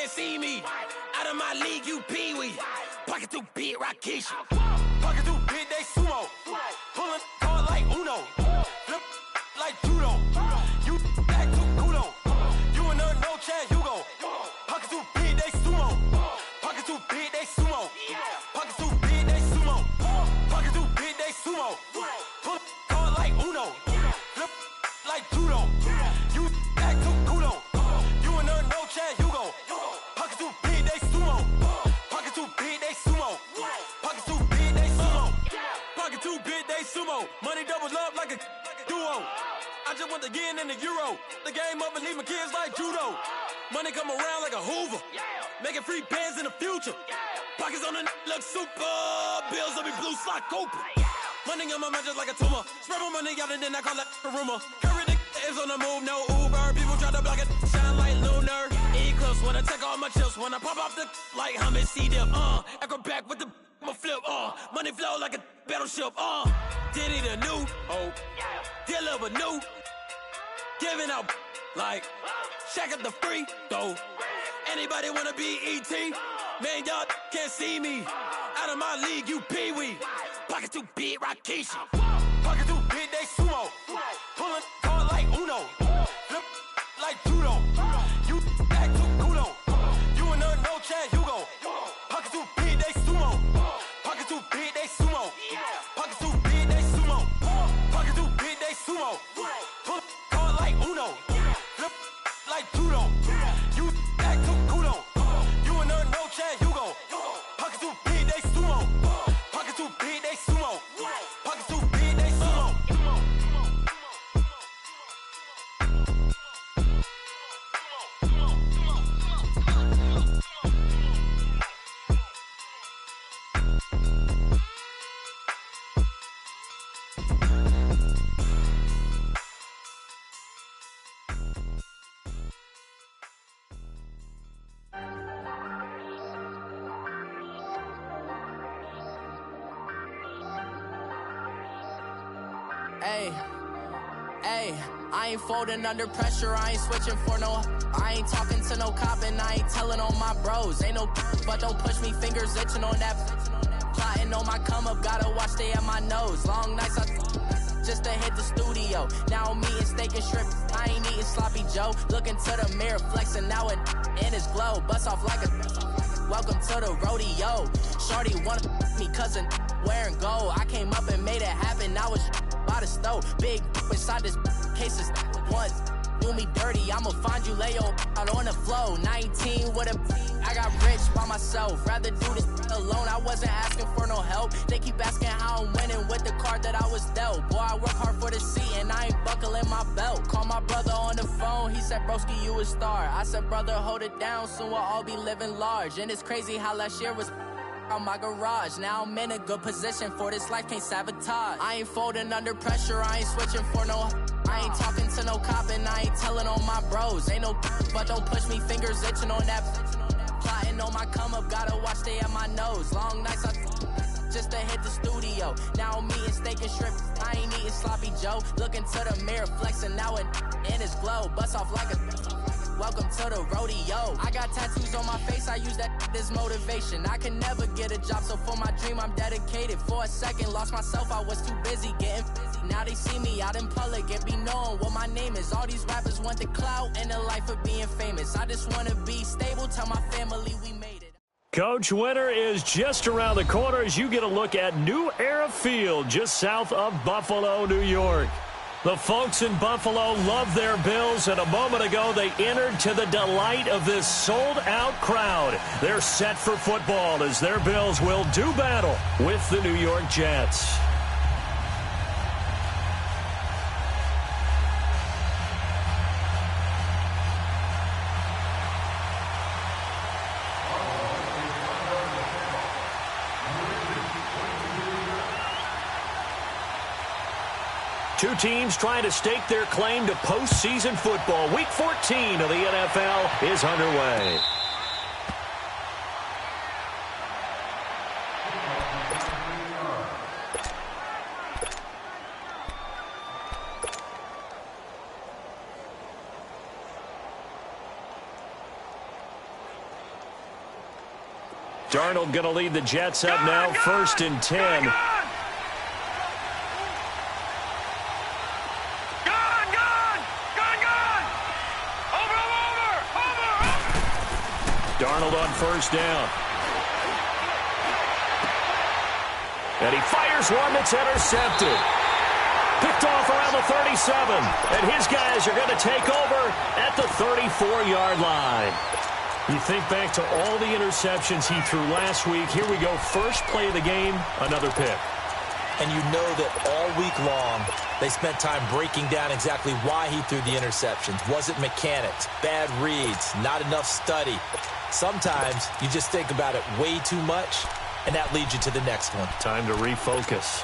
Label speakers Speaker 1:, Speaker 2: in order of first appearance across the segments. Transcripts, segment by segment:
Speaker 1: can't see me. Out of my league, you pee-wee. Pocket too big, Rakeisha.
Speaker 2: Pocket too big, they sumo. Pulling card like Uno. Flip like judo. You act too kudo. You and no Chad Hugo. Pocket too big, they sumo. Pocket too big, they sumo. Pocket too big, they sumo. Pocket too big, they sumo. Pull card like Uno. Flip like judo. You act too kudo. You and no Chad Hugo. Pocket too big, they sumo. Pocket too big, they sumo. Pocket too big, they sumo. Pocket too big, they sumo. Money doubles up like a duo. I just want the yen and the euro. The game up and leave my kids like judo. Money come around like a Hoover. Making free bands in the future. Pockets on the look super. Bills will be blue slot Cooper. Money on my mind just like a tumor. Spread my money out and then I call that a rumor. Curry the is on the move, no Uber. People try to block it, shine like lunar. Eclipse when I take all my chips. When I pop off the like Hummus C-dip. Acrobat with the flip. Money flow like a battleship. Diddy the new. Deliver new. Giving out like check up the free throw. Anybody wanna be ET? Man, y'all can't see me. Out of my league, you pee-wee. Pocket too big, Rakeisha. Pocket too big, they sumo. Pulling card like Uno. Flip like judo. You act too kudo. You and no Chad Hugo. Pocket too big, they sumo. Pocket too big, they sumo. Pocket too big, they sumo. Pocket too big, they sumo. Pull card like Uno. Flip like judo. You act too kudo. You and no Chad Hugo. Pocket too big, they sumo. Pocket too big, they sumo. Pocket too big, they sumo.
Speaker 3: Hey, I ain't folding under pressure, I ain't switching for no. I ain't talking to no cop and I ain't telling on my bros. Ain't no but don't push me, fingers itching on that. Plotting on my come up, gotta watch stay at my nose. Long nights just to hit the studio. Now I'm eating steak and shrimp, I ain't eating sloppy Joe. Looking to the mirror, flexing now it in his glow. Bust off like a welcome to the rodeo. Shorty wanna me cousin wearing gold. I came up and made it happen, I was by the stove. Big inside this cases one do me dirty. I'ma find you lay out on the floor. 19 with a I got rich by myself. Rather do this alone. I wasn't asking for no help. They keep asking how I'm winning with the card that I was dealt. Boy, I work hard for the seat and I ain't buckling my belt. Call my brother on the phone. He said, broski, you a star. I said, brother, hold it down. Soon we'll all be living large. And it's crazy how last year was on my garage. Now I'm in a good position for this life, can't sabotage. I ain't folding under pressure, I ain't switching for no. I ain't talking to no cop and I ain't telling on my bros. Ain't no but don't push me, fingers itching on that. Plotting on my come up, gotta watch stay at my nose. Long nights just to hit the studio. Now I'm eating steak and shrimp, I ain't eating sloppy Joe. Looking to the mirror, flexing now it in his glow. Bust off like a welcome to the rodeo. I got tattoos on my face, I use that as motivation. I can never get a job, so for my dream I'm dedicated. For a second, lost myself, I was too busy getting busy. Now they see me out in public and be knowing what my name is. All these rappers want the clout and the life of being famous. I just wanna be stable, tell my family we made it.
Speaker 4: Coach, winter is just around the corner as you get a look at New Era Field, just south of Buffalo, New York. The folks in Buffalo love their Bills, and a moment ago they entered to the delight of this sold-out crowd. They're set for football as their Bills will do battle with the New York Jets. Two teams trying to stake their claim to postseason football. Week 14 of the NFL is underway. Darnold going to lead the Jets up now, 1st and 10. Darnold on 1st down. And he fires one that's intercepted. Picked off around the 37. And his guys are going to take over at the 34-yard line. You think back to all the interceptions he threw last week. Here we go. First play of the game, another pick.
Speaker 5: And you know that all week long, they spent time breaking down exactly why he threw the interceptions. Was it mechanics, bad reads, not enough study? Sometimes you just think about it way too much, and that leads you to the next one.
Speaker 4: Time to refocus.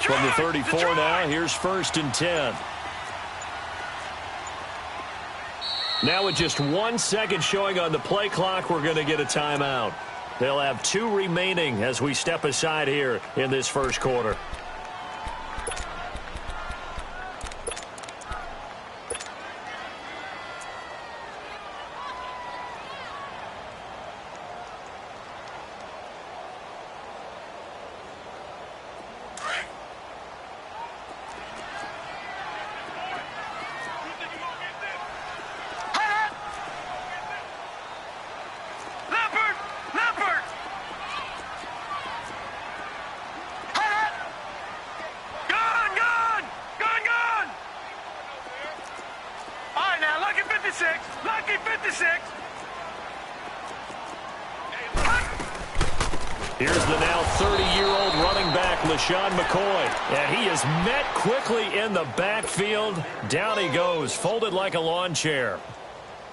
Speaker 4: From the 34 now, here's 1st and 10. Now with just 1 second showing on the play clock, we're going to get a timeout. They'll have 2 remaining as we step aside here in this first quarter. Here's the now 30-year-old running back, LeSean McCoy. And he is met quickly in the backfield. Down he goes, folded like a lawn chair.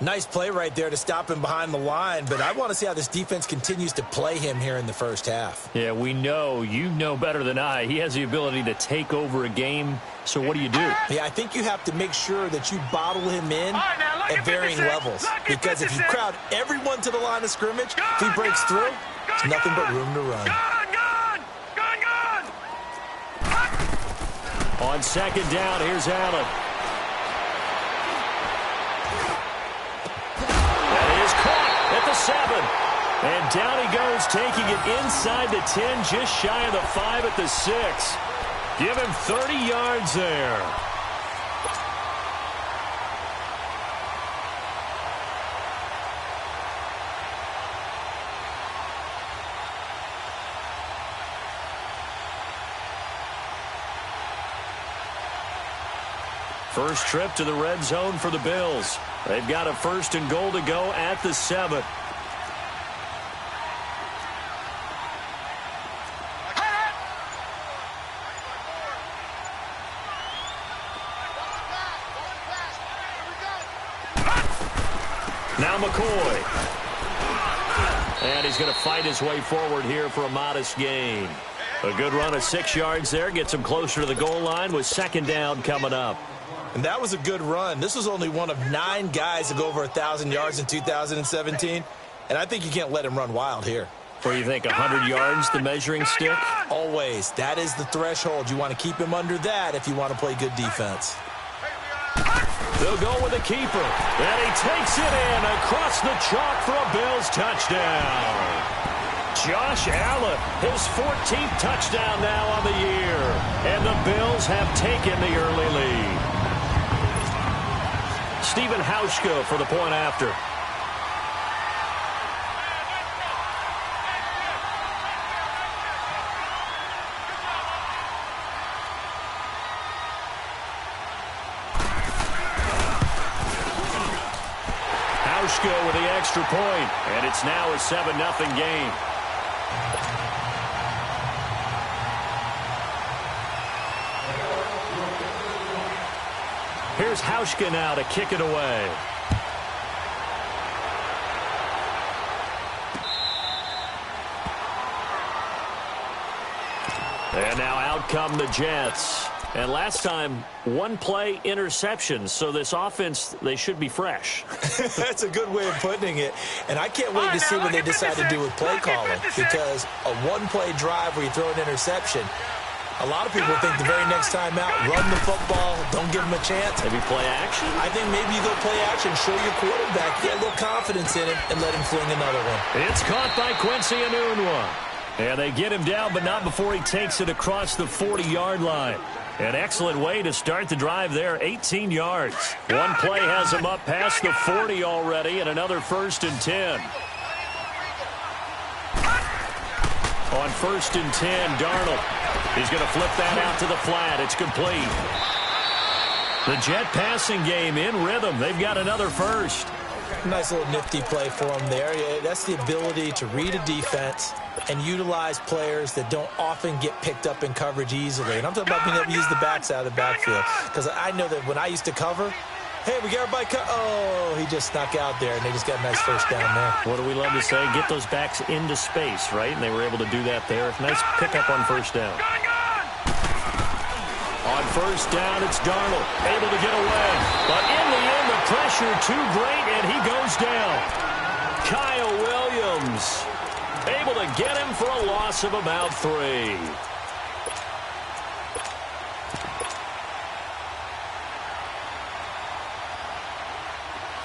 Speaker 5: Nice play right there to stop him behind the line, but I want to see how this defense continues to play him here in the first half.
Speaker 4: Yeah, we know, you know better than I, he has the ability to take over a game. So what do?
Speaker 5: Yeah, I think you have to make sure that you bottle him in at varying levels. Because if you crowd everyone to the line of scrimmage, if he breaks through, there's nothing but room to run.
Speaker 4: On 2nd down, here's Allen. That is caught at the 7. And down he goes, taking it inside the 10, just shy of the 5 at the 6. Give him 30 yards there. First trip to the red zone for the Bills. They've got a 1st and goal to go at the 7. Now McCoy. And he's going to fight his way forward here for a modest gain. A good run of 6 yards there. Gets him closer to the goal line with 2nd down coming up.
Speaker 5: And that was a good run. This was only one of 9 guys to go over 1,000 yards in 2017. And I think you can't let him run wild here.
Speaker 4: Where you think 100 yards, the measuring stick?
Speaker 5: Always. That is the threshold. You want to keep him under that if you want to play good defense.
Speaker 4: They'll go with the keeper. And he takes it in across the chalk for a Bills touchdown. Josh Allen, his 14th touchdown now on the year. And the Bills have taken the early lead. Stephen Hauschka for the point after. Hauschka with the extra point, and it's now a 7-0 game. Here's Hauschka now to kick it away. And now out come the Jets. And last time, one-play interception. So this offense, they should be fresh.
Speaker 5: That's a good way of putting it. And I can't wait to see what they decide to do with play calling. Because a one-play drive where you throw an interception, a lot of people think the very next time out, run the football, don't give them a chance.
Speaker 4: Maybe play action?
Speaker 5: I think maybe you go play action, show your quarterback, get a little confidence in him, and let him fling another one.
Speaker 4: It's caught by Quincy Enunwa. And they get him down, but not before he takes it across the 40-yard line. An excellent way to start the drive there, 18 yards. One play has him up past the 40 already, and another 1st and 10. On 1st and 10, Darnold. He's going to flip that out to the flat. It's complete. The Jet passing game in rhythm. They've got another first.
Speaker 5: Nice little nifty play for him there. Yeah, that's the ability to read a defense and utilize players that don't often get picked up in coverage easily. And I'm talking about being able to use the backs out of the backfield. Because I know that when I used to cover, hey, we got everybody oh, he just snuck out there, and they just got a nice first down there.
Speaker 4: What do we love to say? Get those backs into space, right? And they were able to do that there. Nice pickup on first down. On first down, it's Darnold, able to get away. But in the end, the pressure too great, and he goes down. Kyle Williams, able to get him for a loss of about 3.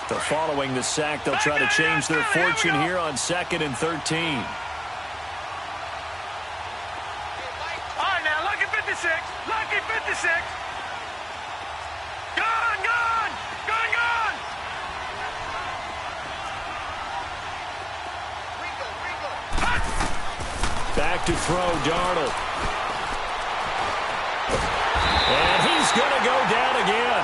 Speaker 4: So following the sack, they'll try to change their fortune here on 2nd and 13.
Speaker 2: All right, now, lucky 56. Lucky 56. Gone, gone. Gone, gone.
Speaker 4: Back to throw, Darnold. And he's going to go down again.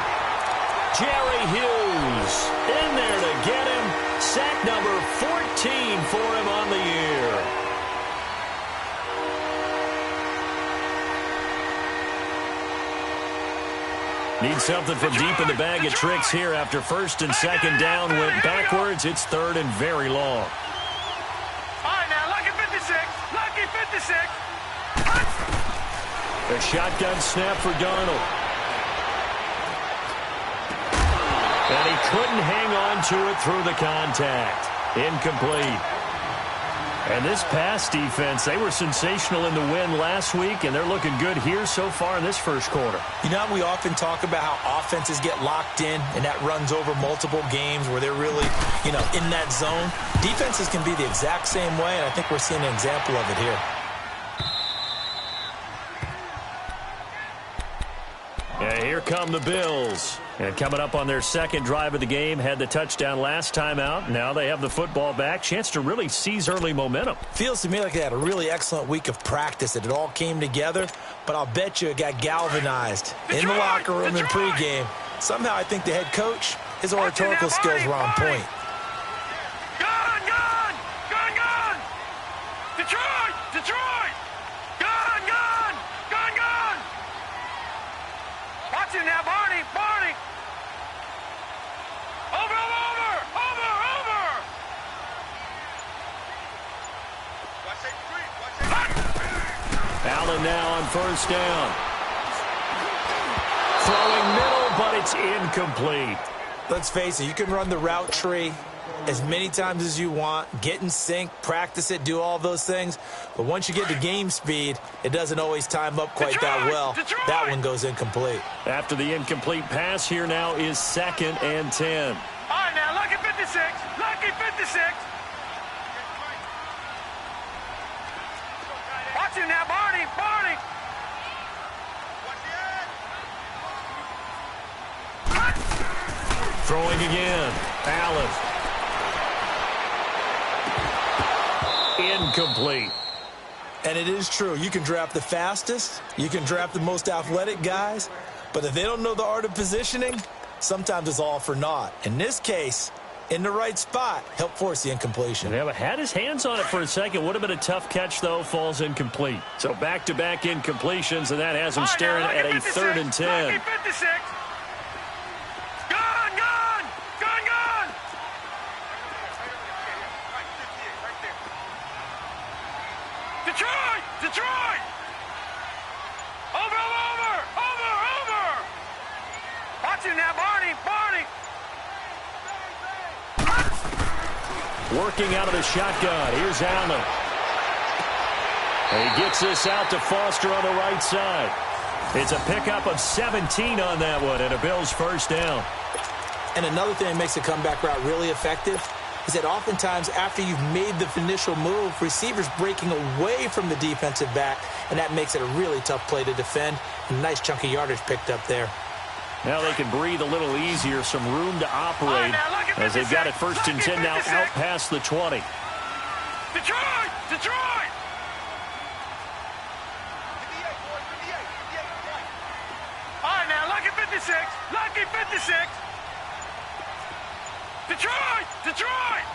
Speaker 4: Jerry Hughes in there to get him. Sack number 14 for him on the year. Need something from deep in the bag of tricks here after 1st and 2nd down went backwards. It's 3rd and very long.
Speaker 2: All right, now, lucky 56. Lucky 56.
Speaker 4: A shotgun snap for Darnold. And he couldn't hang on to it through the contact. Incomplete. And this pass defense, they were sensational in the win last week, and they're looking good here so far in this first quarter.
Speaker 5: You know, we often talk about how offenses get locked in, and that runs over multiple games where they're really, in that zone. Defenses can be the exact same way, and I think we're seeing an example of it here.
Speaker 4: And here come the Bills. And coming up on their second drive of the game, had the touchdown last time out. Now they have the football back. Chance to really seize early momentum.
Speaker 5: Feels to me like they had a really excellent week of practice, that it all came together. But I'll bet you it got galvanized in the locker room in pregame. Somehow I think the head coach, his oratorical skills were on point.
Speaker 2: Gone, gone. Gone, gone. Detroit, Detroit. Gone, gone. Gone, gone. Watch it now, Barney. Barney. Over, over, over, over.
Speaker 4: Allen now on first down. Throwing middle, but it's incomplete.
Speaker 5: Let's face it, you can run the route tree as many times as you want, get in sync, practice it, do all those things. But once you get to game speed, it doesn't always time up quite that well. That one goes incomplete.
Speaker 4: After the incomplete pass, here now is 2nd and 10.
Speaker 2: All right, now, lucky 56. Lucky 56. Watch him now, Barney. Barney.
Speaker 4: Throwing again. Allen. Incomplete.
Speaker 5: And it is true. You can draft the fastest. You can draft the most athletic guys. But if they don't know the art of positioning, sometimes it's all for naught. In this case, in the right spot, help force the incompletion.
Speaker 4: They had his hands on it for a second. Would have been a tough catch, though. Falls incomplete. So back-to-back incompletions, and that has him staring at a 3rd and 10.
Speaker 2: Lucky 56. Gone, gone. Gone, gone. Detroit, Detroit. Over, over, over, Watch him now, Barney! Barney!
Speaker 4: Working out of the shotgun. Here's Allen. And he gets this out to Foster on the right side. It's a pickup of 17 on that one, and a Bills first down.
Speaker 5: And another thing that makes the comeback route really effective is that oftentimes after you've made the initial move, receivers breaking away from the defensive back, and that makes it a really tough play to defend. A nice chunk of yardage picked up there.
Speaker 4: Now they can breathe a little easier, some room to operate as they've got it first and 10 now out past the 20.
Speaker 2: Detroit! Detroit! All right, now, lucky 56. Lucky 56. Detroit! Detroit!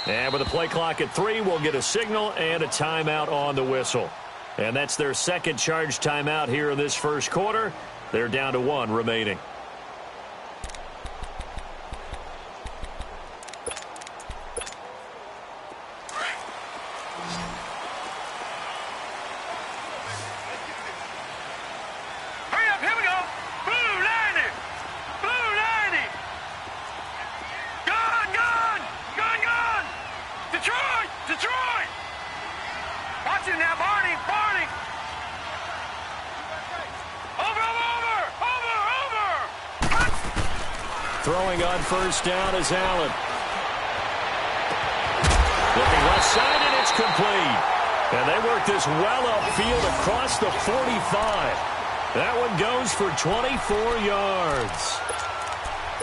Speaker 4: And with the play clock at 3, we'll get a signal and a timeout on the whistle. And that's their second charge timeout here in this first quarter. They're down to 1 remaining.
Speaker 2: Hurry up, here we go. Blue 90. Blue 90. Gun, gun. Gun, gun. Detroit! Detroit! Watch him now, Barney. Barney. Over, over, over, over.
Speaker 4: Throwing on first down is Allen. Looking left side, and it's complete. And they work this well upfield across the 45. That one goes for 24 yards.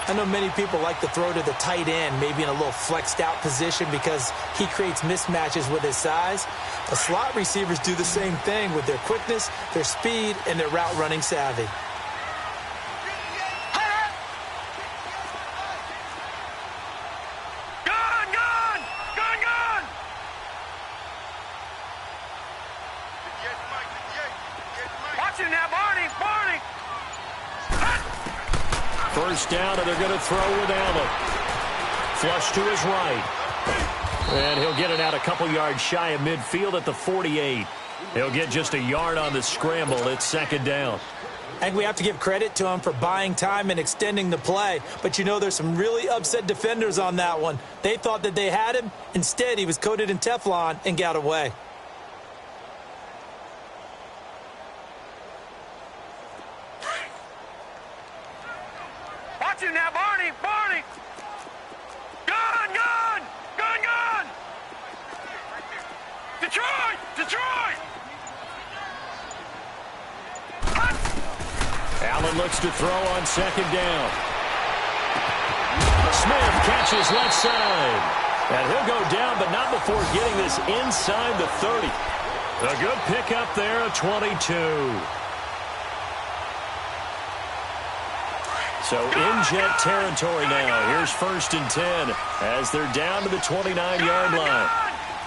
Speaker 5: I know many people like to throw to the tight end, maybe in a little flexed out position because he creates mismatches with his size. The slot receivers do the same thing with their quickness, their speed, and their route running savvy.
Speaker 2: Gun, gun. Gun, gun. Watch him now, Barney. Barney.
Speaker 4: First down, and they're going to throw with Allen. Flush to his right. And he'll get it out a couple yards shy of midfield at the 48. He'll get just a yard on the scramble. It's second down.
Speaker 5: And we have to give credit to him for buying time and extending the play. But you know there's some really upset defenders on that one. They thought that they had him. Instead, he was coated in Teflon and got away.
Speaker 2: Watch him now, Barney. Barney. Gun, gun. Gun, gun. Detroit. Detroit.
Speaker 4: Allen looks to throw on second down. Smith catches left side. And he'll go down, but not before getting this inside the 30. A good pickup there at 22. So in jet territory now. Here's first and 10 as they're down to the 29-yard line.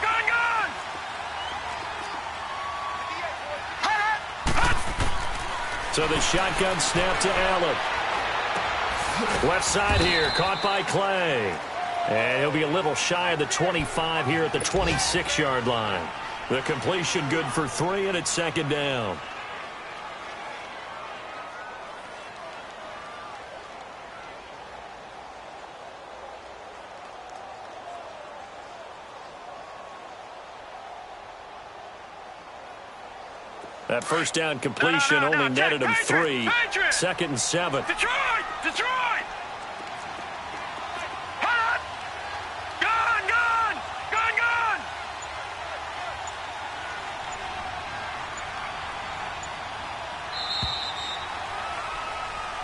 Speaker 2: Gun, gun.
Speaker 4: So the shotgun snap to Allen. Left side here, caught by Clay. And he'll be a little shy of the 25 here at the 26-yard line. The completion good for 3, and it's second down. That first down completion only netted him 3. Second and 7.
Speaker 2: Detroit! Detroit! Hot! Gun, gun! Gun, gun!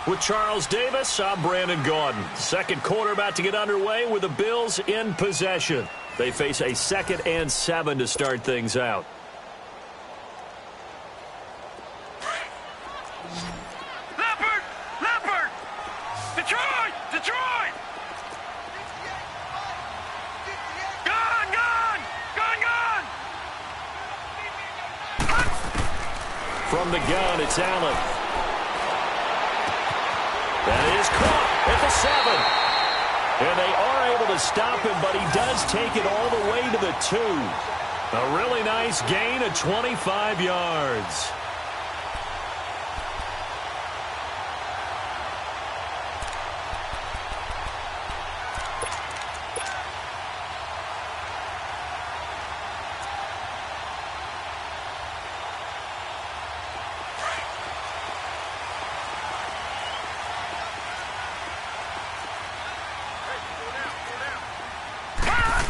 Speaker 4: With Charles Davis, I'm Brandon Gaudin. Second quarter about to get underway with the Bills in possession. They face a 2nd and 7 to start things out. From the gun, it's Allen. That is caught at the 7. And they are able to stop him, but he does take it all the way to the 2. A really nice gain of 25 yards.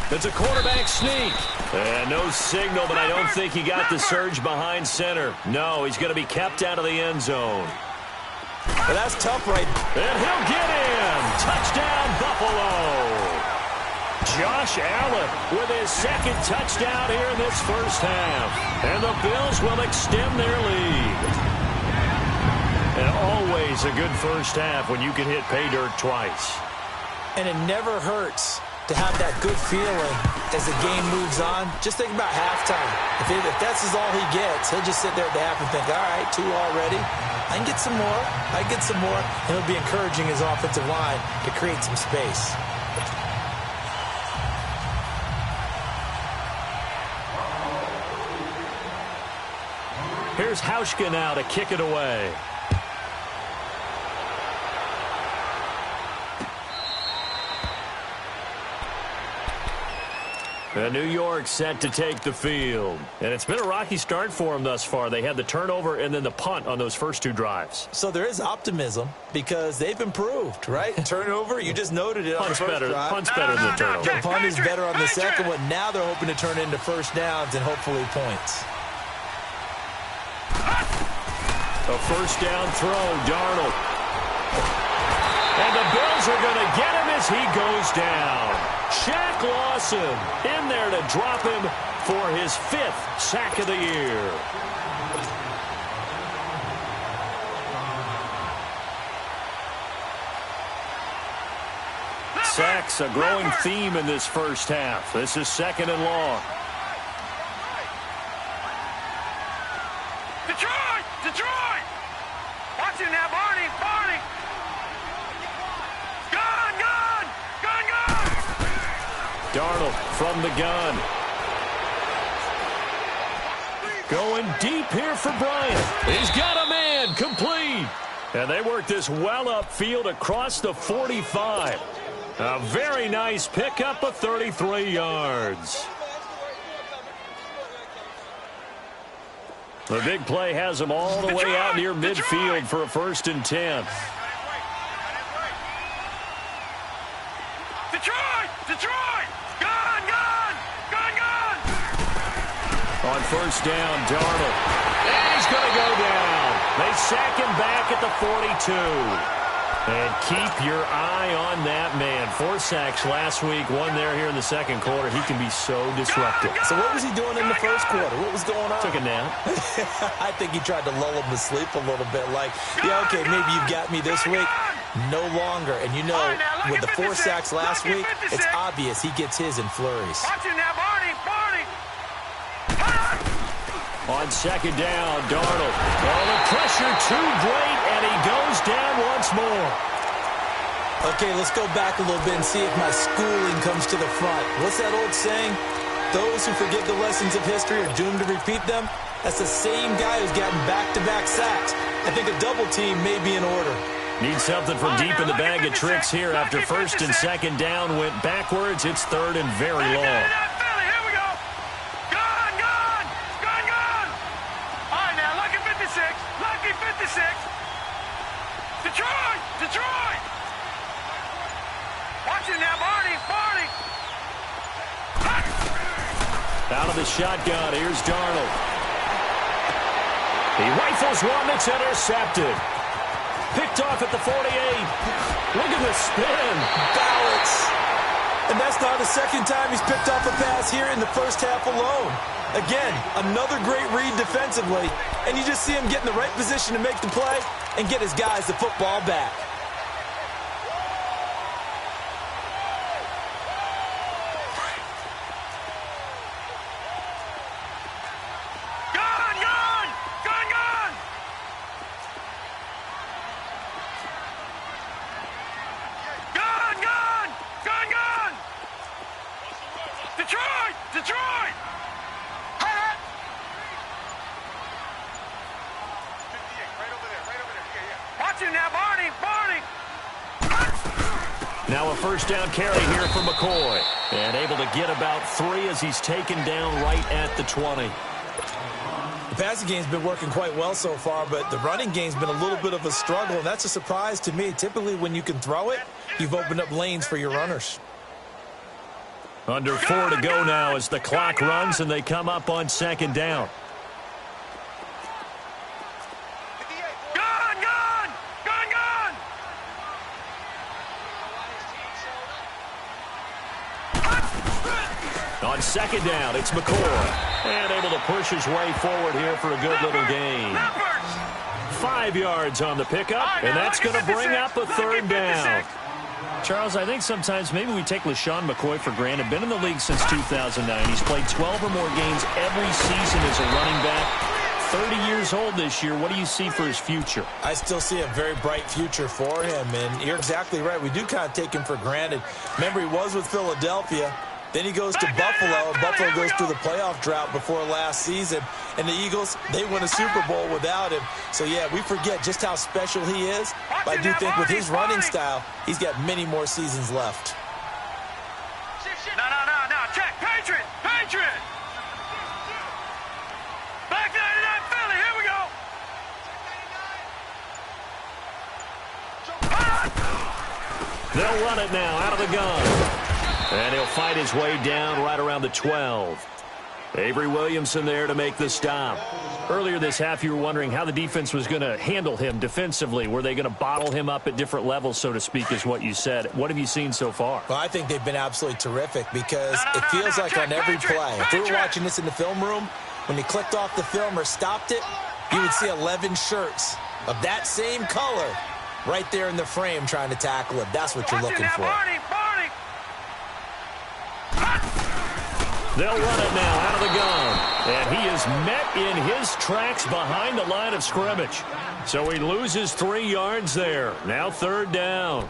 Speaker 4: It's a quarterback sneak. And no signal, but I don't think he got the surge behind center. No, he's going to be kept out of the end zone.
Speaker 5: Well, that's tough, right?
Speaker 4: And he'll get in. Touchdown, Buffalo. Josh Allen with his second touchdown here in this first half. And the Bills will extend their lead. And always a good first half when you can hit pay dirt twice.
Speaker 5: And it never hurts to have that good feeling as the game moves on. Just think about halftime. If that's all he gets, he'll just sit there at the half and think, all right, 2 already. I can get some more. I can get some more. And he'll be encouraging his offensive line to create some space.
Speaker 4: Here's Hauschka now to kick it away. And New York set to take the field. And it's been a rocky start for them thus far. They had the turnover and then the punt on those first 2 drives.
Speaker 5: So there is optimism because they've improved, right? Turnover, you just noted it on the first drive.
Speaker 4: Punt's better than the turnover.
Speaker 5: The punt is better on the second one. Now they're hoping to turn into first downs and hopefully points.
Speaker 4: A first down throw, Darnold. And the Bills are going to get him as he goes down. Shaq Lawson in there to drop him for his 5th sack of the year. Sacks, a growing theme in this first half. This is 2nd and long.
Speaker 2: Detroit! Watch it now, Barney! Gun!
Speaker 4: Darnold from the gun. Going deep here for Bryant. He's got a man, complete. And they work this well upfield across the 45. A very nice pickup of 33 yards. The big play has him all the way out near midfield for a 1st and 10.
Speaker 2: Detroit! Gun!
Speaker 4: On first down, Darnold. And he's going to go down. They sack him back at the 42. And keep your eye on that man. 4 sacks last week, 1 there here in the second quarter. He can be so disruptive.
Speaker 5: So what was he doing in the first quarter? What was going on?
Speaker 4: Took a nap.
Speaker 5: I think he tried to lull him to sleep a little bit. Like, yeah, okay, maybe you've got me this week. No longer. And you know, with the 4 sacks last week, it's obvious he gets his in flurries.
Speaker 2: Watch it now, Barney!
Speaker 4: On second down, Darnold. Oh, the pressure too great, and he goes down once more.
Speaker 5: Okay, let's go back a little bit and see if my schooling comes to the front. What's that old saying? Those who forget the lessons of history are doomed to repeat them. That's the same guy who's gotten back-to-back sacks. I think a double team may be in order.
Speaker 4: Need something from deep in the bag of tricks here after 1st and 2nd down went backwards. It's 3rd and very long.
Speaker 2: Detroit! Watch it now, Barney!
Speaker 4: Out of the shotgun, here's Darnold. He rifles one that's intercepted. Picked off at the 48. Look at the spin.
Speaker 5: Balance. And that's not the second time he's picked off a pass here in the first half alone. Again, another great read defensively. And you just see him get in the right position to make the play and get his guys the football back.
Speaker 2: Detroit! Watch him now, Barney!
Speaker 4: Now a first down carry here for McCoy. And able to get about 3 as he's taken down right at the 20.
Speaker 5: The passing game's been working quite well so far, but the running game's been a little bit of a struggle, and that's a surprise to me. Typically, when you can throw it, you've opened up lanes for your runners.
Speaker 4: Under 4 to go now as the clock runs and they come up on second down. On second down, it's McCoy. And able to push his way forward here for a good little gain. 5 yards on the pickup, and that's going to bring up a third down. Charles, I think sometimes maybe we take LeSean McCoy for granted. Been in the league since 2009. He's played 12 or more games every season as a running back. 30 years old this year. What do you see for his future?
Speaker 5: I still see a very bright future for him, and you're exactly right. We do kind of take him for granted. Remember, he was with Philadelphia. Then he goes to Buffalo, and Buffalo goes through the playoff drought before last season. And the Eagles, they win a Super Bowl without him. So, yeah, we forget just how special he is. But I do think with his running style, he's got many more seasons left.
Speaker 2: No. Check. Patriot. Back 99 Philly. Here we go.
Speaker 4: They'll run it now out of the gun. And he'll fight his way down right around the 12. Avery Williamson there to make the stop. Earlier this half, you were wondering how the defense was going to handle him defensively. Were they going to bottle him up at different levels, so to speak, is what you said. What have you seen so far?
Speaker 5: Well, I think they've been absolutely terrific because it feels like on every play. If we were watching this in the film room, when he clicked off the film or stopped it, you would see 11 shirts of that same color right there in the frame trying to tackle it. That's what you're looking for.
Speaker 4: They'll run it now out of the gun. And he is met in his tracks behind the line of scrimmage. So he loses 3 yards there. Now third down.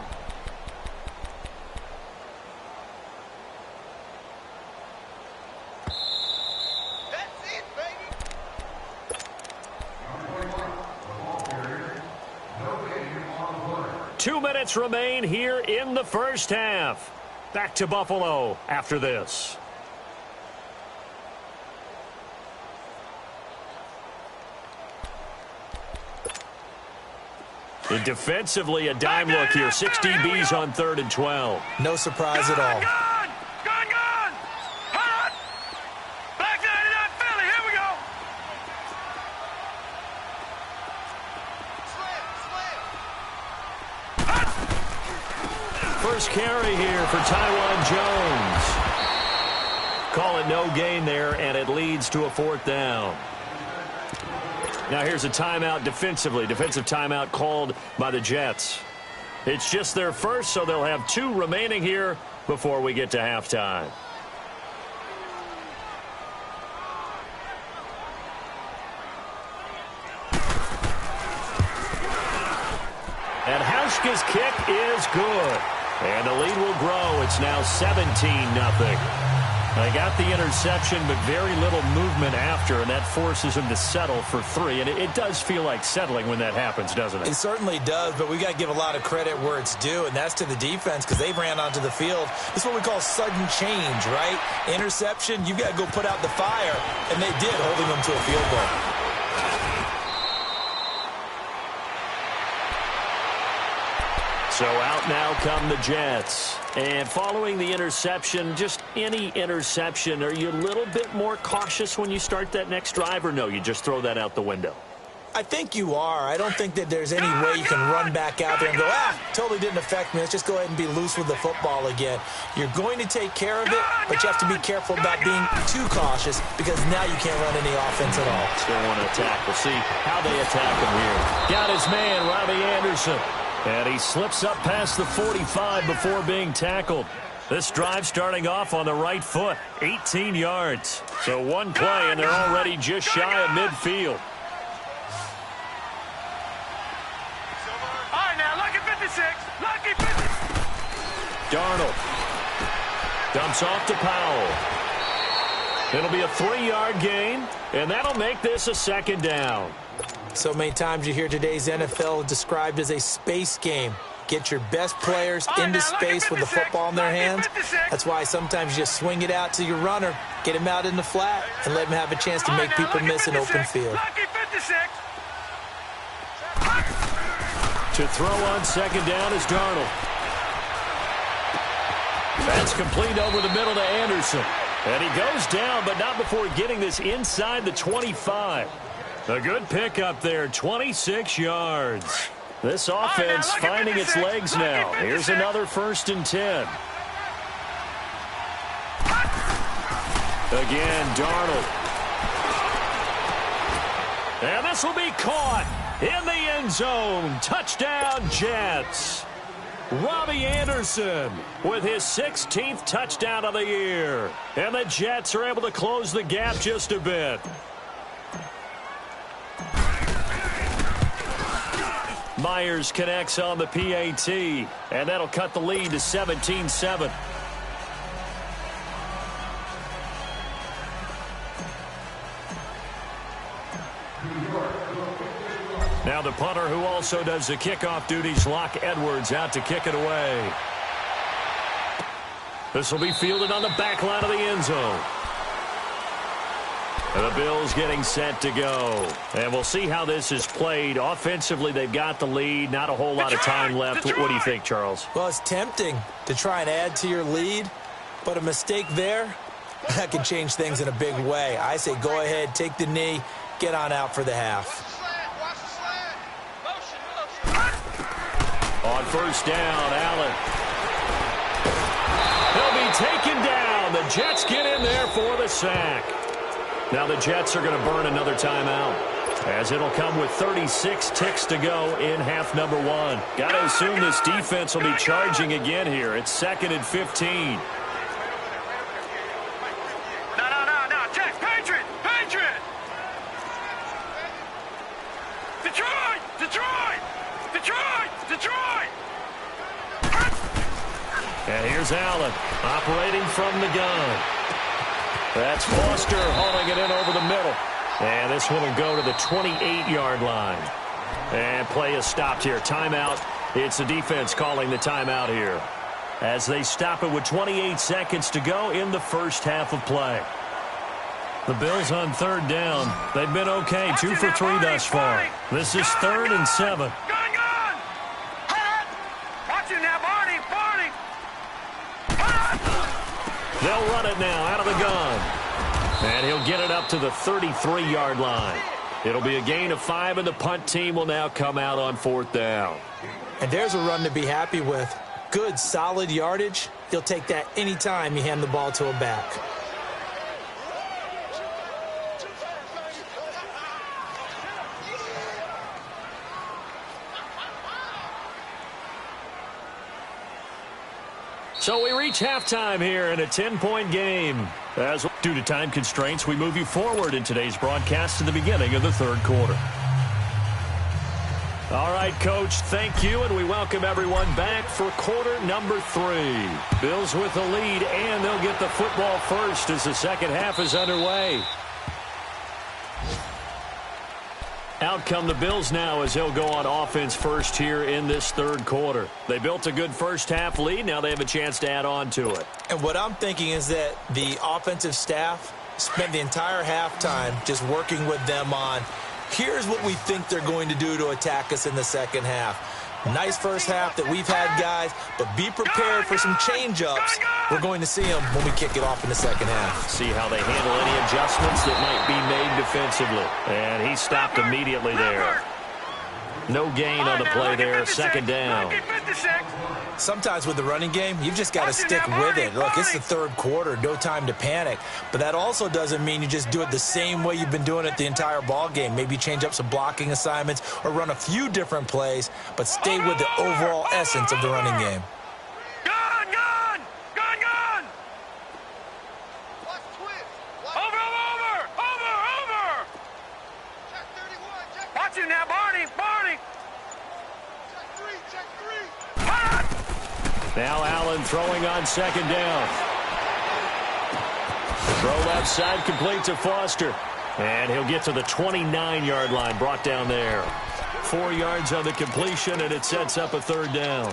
Speaker 2: That's it, baby.
Speaker 4: 2 minutes remain here in the first half. Back to Buffalo after this. And defensively, a dime look here. 6 DBs on 3rd and 12.
Speaker 5: No surprise at all.
Speaker 2: Gun! Hot! Back 99 Philly, here we go!
Speaker 4: First carry here for Tywan Jones. Call it no gain there, and it leads to a 4th down. Now here's a timeout defensively. Defensive timeout called by the Jets. It's just their first, so they'll have 2 remaining here before we get to halftime. And Hauschka's kick is good. And the lead will grow. It's now 17-0. They got the interception, but very little movement after, and that forces him to settle for 3. And it does feel like settling when that happens, doesn't it?
Speaker 5: It certainly does, but we got to give a lot of credit where it's due, and that's to the defense because they ran onto the field. This is what we call sudden change, right? Interception, you've got to go put out the fire, and they did, holding them to a field goal.
Speaker 4: So out now come the Jets. And following the interception, just any interception, are you a little bit more cautious when you start that next drive, or no, you just throw that out the window?
Speaker 5: I think you are. I don't think that there's any way you can run back out there and go, totally didn't affect me. Let's just go ahead and be loose with the football again. You're going to take care of it, but you have to be careful about being too cautious because now you can't run any offense at all.
Speaker 4: Still want to attack. We'll see how they attack him here. Got his man, Robbie Anderson. And he slips up past the 45 before being tackled. This drive starting off on the right foot, 18 yards. So one play, and they're already just shy of midfield.
Speaker 2: All right, now, lucky 56. Lucky 56.
Speaker 4: Darnold dumps off to Powell. It'll be a 3-yard gain, and that'll make this a 2nd down.
Speaker 5: So many times you hear today's NFL described as a space game. Get your best players into space with the football in their hands. That's why sometimes you just swing it out to your runner, get him out in the flat, and let him have a chance to make people miss an open field.
Speaker 4: To throw on 2nd down is Darnold. That's complete over the middle to Anderson. And he goes down, but not before getting this inside the 25. A good pickup there, 26 yards. This offense finding its legs now. Here's another 1st and 10. Again, Darnold. And this will be caught in the end zone. Touchdown, Jets. Robbie Anderson with his 16th touchdown of the year. And the Jets are able to close the gap just a bit. Myers connects on the PAT, and that'll cut the lead to 17-7. Now the punter who also does the kickoff duties, Locke Edwards, out to kick it away. This will be fielded on the back line of the end zone. The Bills getting set to go. And we'll see how this is played. Offensively, they've got the lead. Not a whole lot of time left. What do you think, Charles?
Speaker 5: Well, it's tempting to try and add to your lead, but a mistake there, that can change things in a big way. I say go ahead, take the knee, get on out for the half.
Speaker 4: On 1st down, Allen. He'll be taken down. The Jets get in there for the sack. Now the Jets are going to burn another timeout, as it'll come with 36 ticks to go in half number 1. Got to assume this defense will be charging again here. It's 2nd and 15.
Speaker 2: No, Jets, Patriot! Detroit!
Speaker 4: And here's Allen operating from the gun. That's Foster hauling it in over the middle. And this one will go to the 28-yard line. And play is stopped here. Timeout. It's the defense calling the timeout here, as they stop it with 28 seconds to go in the first half of play. The Bills on 3rd down. They've been okay, 2 for 3 thus far. This is 3rd and 7.
Speaker 2: Gun! Watch it now, Barney!
Speaker 4: They'll run it now out of the gun. And he'll get it up to the 33-yard line. It'll be a gain of 5, and the punt team will now come out on 4th down.
Speaker 5: And there's a run to be happy with. Good, solid yardage. You'll take that anytime you hand the ball to a back.
Speaker 4: So we reach halftime here in a 10-point game. As due to time constraints, we move you forward in today's broadcast to the beginning of the 3rd quarter. All right, Coach, thank you, and we welcome everyone back for quarter number 3. Bills with the lead, and they'll get the football first as the second half is underway. Out come the Bills now as they'll go on offense first here in this 3rd quarter. They built a good first half lead. Now they have a chance to add on to it.
Speaker 5: And what I'm thinking is that the offensive staff spent the entire halftime just working with them on, here's what we think they're going to do to attack us in the second half. Nice first half that we've had, guys, but be prepared for some change-ups. We're going to see them when we kick it off in the second half.
Speaker 4: See how they handle any adjustments that might be made defensively. And he stopped immediately there. No gain on the play there, 2nd down.
Speaker 5: Sometimes with the running game, you've just got to stick with it. Look, it's the 3rd quarter, no time to panic. But that also doesn't mean you just do it the same way you've been doing it the entire ball game. Maybe change up some blocking assignments or run a few different plays, but stay with the overall essence of the running game.
Speaker 2: Gun! Over! Watch it now, Barney!
Speaker 4: Now Allen throwing on 2nd down. Throw left side complete to Foster. And he'll get to the 29-yard line, brought down there. 4 yards on the completion, and it sets up a 3rd down.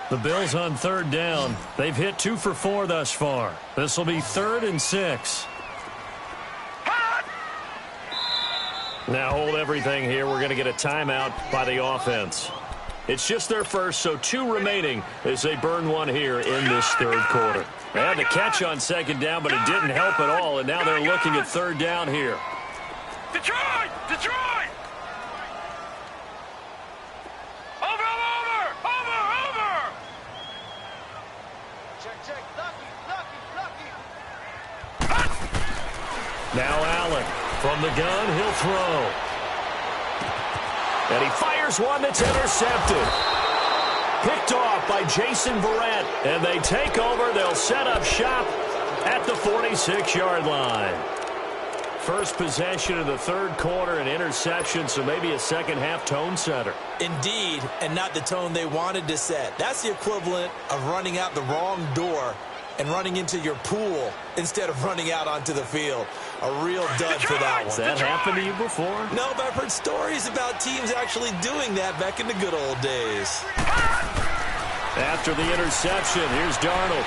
Speaker 4: The Bills on 3rd down. They've hit 2 for 4 thus far. This will be 3rd and 6. Now hold everything here. We're going to get a timeout by the offense. It's just their first, so 2 remaining as they burn one here in this third quarter. They had the catch on second down, but it didn't help at all, and now they're looking at third down here.
Speaker 2: Detroit! Detroit! Over! Check. Lucky.
Speaker 4: Now Allen from the gun, he'll throw. And he fires one that's intercepted. Picked off by Jason Verrett. And they take over. They'll set up shop at the 46-yard line. First possession of the third quarter, an interception, so maybe a second-half tone setter.
Speaker 5: Indeed, and not the tone they wanted to set. That's the equivalent of running out the wrong door and running into your pool instead of running out onto the field. A real dud for that one.
Speaker 4: Has that happened to you before?
Speaker 5: No, but I've heard stories about teams actually doing that back in the good old days.
Speaker 4: After the interception, here's Darnold.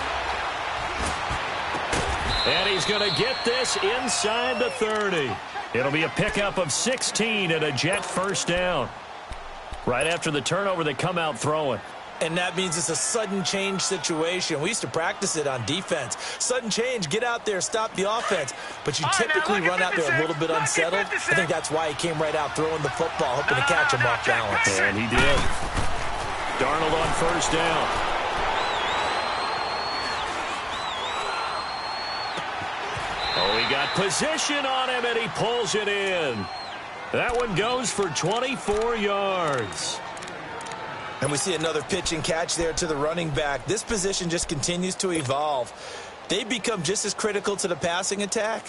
Speaker 4: And he's going to get this inside the 30. It'll be a pickup of 16 and a Jet first down. Right after the turnover, they come out throwing.
Speaker 5: And that means it's a sudden change situation. We used to practice it on defense. Sudden change, get out there, stop the offense. But you typically run out there a little bit unsettled. I think that's why he came right out throwing the football, hoping to catch him off balance.
Speaker 4: And he did. Darnold on first down. Oh, he got position on him, and he pulls it in. That one goes for 24 yards.
Speaker 5: And we see another pitch and catch there to the running back. This position just continues to evolve. They become just as critical to the passing attack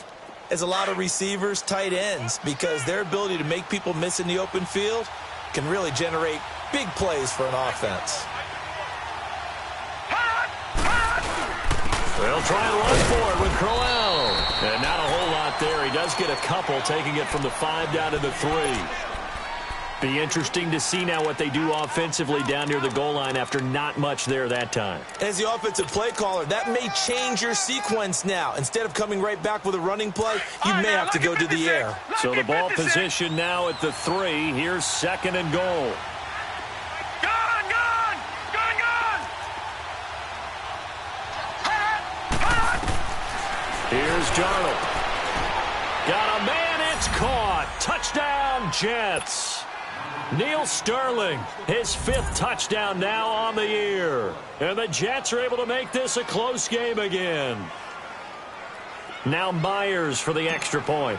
Speaker 5: as a lot of receivers, tight ends, because their ability to make people miss in the open field can really generate big plays for an offense.
Speaker 4: They'll try and run for it with Crowell. And not a whole lot there. He does get a couple, taking it from the 5 down to the 3. Be interesting to see now what they do offensively down near the goal line after not much there that time.
Speaker 5: As the offensive play caller, that may change your sequence now. Instead of coming right back with a running play, you may have to go to the air.
Speaker 4: So the ball position now at the 3. Here's second and goal. Here's Darnold. Got a man, it's caught. Touchdown, Jets. Neil Sterling, his 5th touchdown now on the year. And the Jets are able to make this a close game again. Now Myers for the extra point.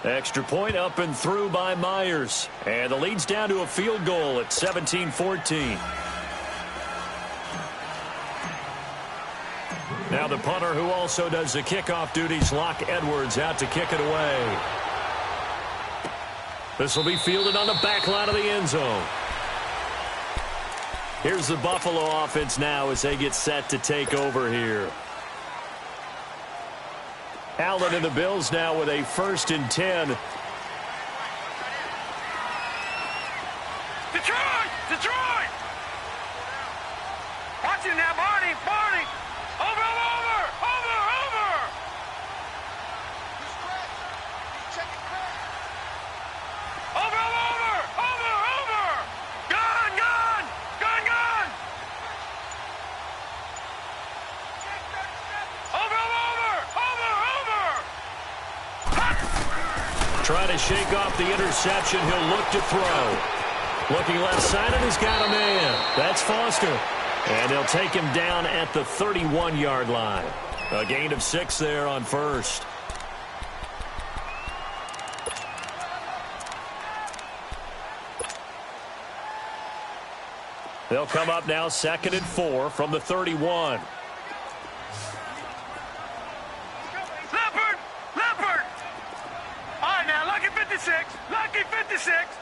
Speaker 4: Extra point up and through by Myers. And the lead's down to a field goal at 17-14. Now the punter, who also does the kickoff duties, Locke Edwards, out to kick it away. This will be fielded on the back line of the end zone. Here's the Buffalo offense now as they get set to take over here. Allen and the Bills now with a 1st and 10.
Speaker 2: Detroit! Watch it now, Barney! Over!
Speaker 4: Trying to shake off the interception. He'll look to throw. Looking left side, and he's got a man. That's Foster. And they'll take him down at the 31-yard line. A gain of 6 there on first. They'll come up now 2nd and 4 from the 31.
Speaker 2: Leopard! All right, now, lucky 56. Lucky 56.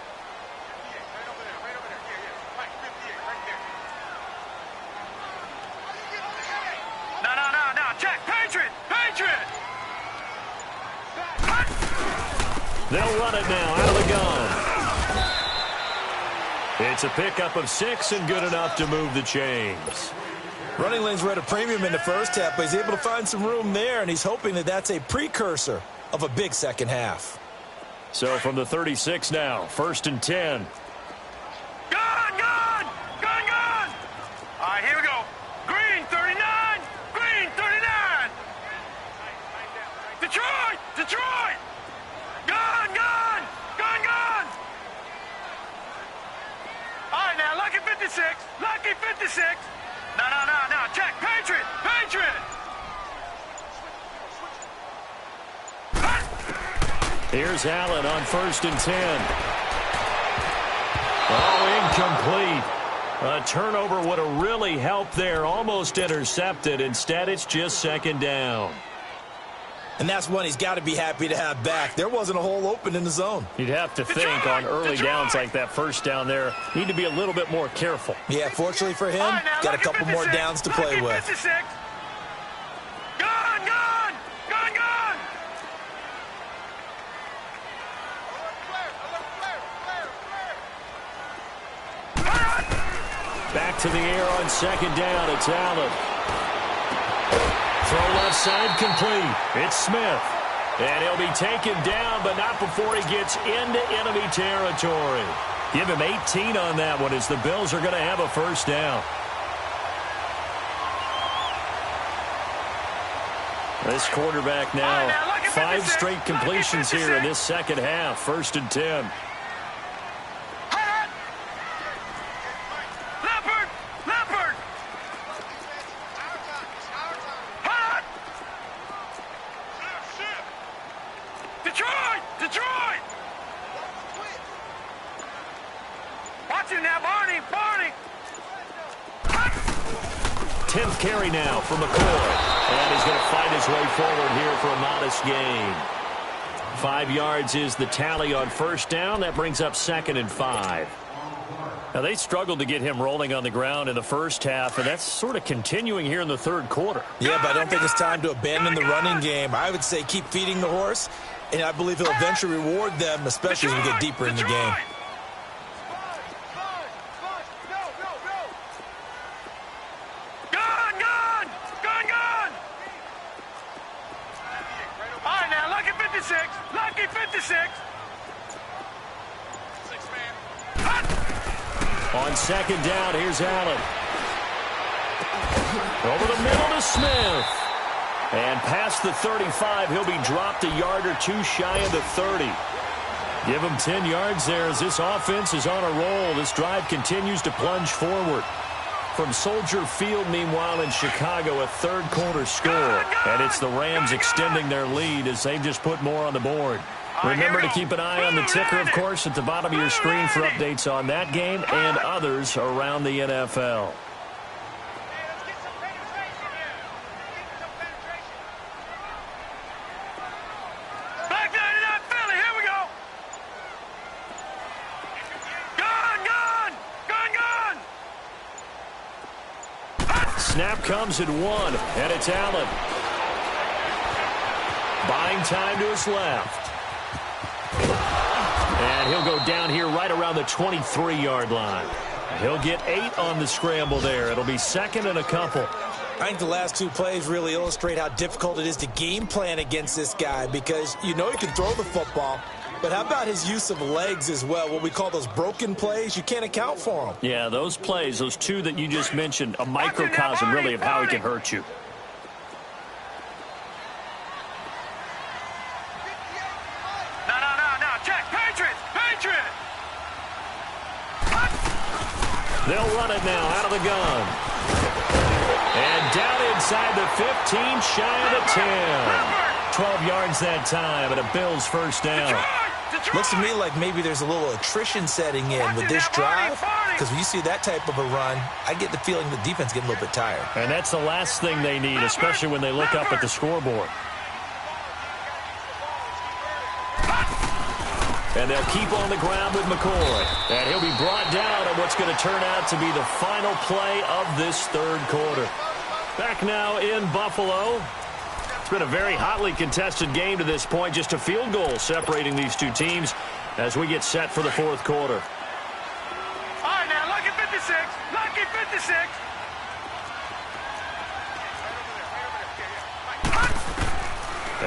Speaker 2: No. Check. Patriot.
Speaker 4: They'll run it now out of the gun. It's a pickup of 6 and good enough to move the chains.
Speaker 5: Running lanes were at a premium in the first half, but he's able to find some room there, and he's hoping that that's a precursor of a big second half.
Speaker 4: So from the 36 now, 1st and 10.
Speaker 2: Gun! All right, here we go. Green, 39. Green, 39. Detroit! Gun! All right, now, Lucky 56. No. Check. Patriot.
Speaker 4: Here's Allen on 1st and 10. Oh, incomplete. A turnover would have really helped there. Almost intercepted. Instead, it's just 2nd down.
Speaker 5: And that's one he's got to be happy to have back. There wasn't a hole open in the zone.
Speaker 4: You'd have to think on early downs like that 1st down there, need to be a little bit more careful.
Speaker 5: Yeah, fortunately for him, got a couple more downs to play with.
Speaker 2: 56. Gun!
Speaker 4: Back to the air on 2nd down. It's Allen. Throw left side complete. It's Smith. And he'll be taken down, but not before he gets into enemy territory. Give him 18 on that one as the Bills are going to have a 1st down. This quarterback now, 5 straight completions here in this 2nd half. 1st and 10.
Speaker 2: Leopard! Detroit! Watch him now, Barney!
Speaker 4: 10th carry now for McCoy. And he's going to fight his way forward here for a modest gain. 5 yards is the tally on 1st down. That brings up 2nd and 5. Now, they struggled to get him rolling on the ground in the 1st half, and that's sort of continuing here in the 3rd quarter.
Speaker 5: Yeah, but I don't think it's time to abandon the running game. I would say keep feeding the horse, and I believe he'll eventually reward them, especially as we get deeper in the game.
Speaker 2: Gun! All right, now, Lucky 56.
Speaker 4: On 2nd down, here's Allen. Over the middle to Smith. And past the 35, he'll be dropped a yard or 2 shy of the 30. Give him 10 yards there as this offense is on a roll. This drive continues to plunge forward. From Soldier Field, meanwhile, in Chicago, a 3rd quarter score. And it's the Rams extending their lead as they just put more on the board. Remember to keep an eye on the ticker, of course, at the bottom of your screen for updates on that game and others around the NFL.
Speaker 2: Back 99 Philly, here we go. Gun!
Speaker 4: Snap comes at 1, and it's Allen. Buying time to his left. And he'll go down here right around the 23-yard line. He'll get 8 on the scramble there. It'll be 2nd and a couple.
Speaker 5: I think the last 2 plays really illustrate how difficult it is to game plan against this guy because you know he can throw the football, but how about his use of legs as well? What we call those broken plays, you can't account for them.
Speaker 4: Yeah, those plays, those 2 that you just mentioned, a microcosm really of how he can hurt you. They'll run it now out of the gun. And down inside the 15, shy of the 10. 12 yards that time, and a Bills 1st down.
Speaker 5: Looks to me like maybe there's a little attrition setting in with this drive, because when you see that type of a run, I get the feeling the defense getting a little bit tired.
Speaker 4: And that's the last thing they need, especially when they look up at the scoreboard. And they'll keep on the ground with McCoy. And he'll be brought down on what's going to turn out to be the final play of this 3rd quarter. Back now in Buffalo. It's been a very hotly contested game to this point. Just a field goal separating these 2 teams as we get set for the 4th quarter.
Speaker 2: All right, now, Lucky 56. Lucky 56.